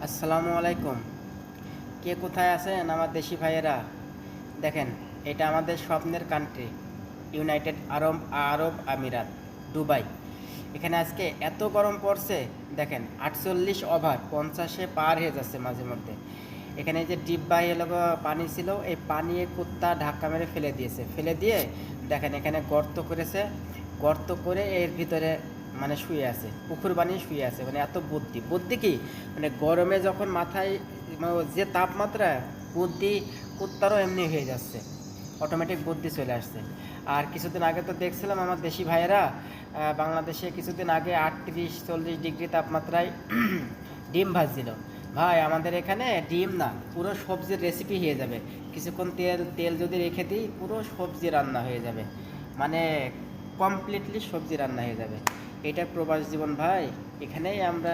আসসালামু আলাইকুম। কে কোথায় আছেন আমার দেশি ভাইয়েরা? দেখেন, এটা আমাদের স্বপ্নের কান্ট্রি, ইউনাইটেড আরব আরব আমিরাত, দুবাই। এখানে আজকে এত গরম পড়ছে, দেখেন 48 ওভার 50-এ পার হয়ে যাচ্ছে মাঝে মধ্যে। এখানে যে ডিব্বায় এলাকা পানি ছিল, এই পানি কুত্তা ধাক্কা মেরে ফেলে দিয়েছে, ফেলে দিয়ে দেখেন এখানে গর্ত করেছে, গর্ত করে এর ভিতরে মানে শুয়ে আছে, পুকুর বানিয়ে শুয়ে আছে। মানে এত বুদ্ধি, বুদ্ধি কি, মানে গরমে যখন মাথায় যে তাপমাত্রা, বুদ্ধি কুত্তারও এমনি হয়ে যাচ্ছে, অটোমেটিক বুদ্ধি চলে আসছে। আর কিছুদিন আগে তো দেখছিলাম আমার দেশি ভাইয়েরা বাংলাদেশে কিছুদিন আগে 38-40 ডিগ্রি তাপমাত্রায় ডিম ভাজছিল। ভাই আমাদের এখানে ডিম না, পুরো সবজির রেসিপি হয়ে যাবে। কিছুক্ষণ তেল তেল যদি রেখে দিই, পুরো সবজি রান্না হয়ে যাবে, মানে কমপ্লিটলি সবজি রান্না হয়ে যাবে। এটা প্রবাস জীবন ভাই। এখানেই আমরা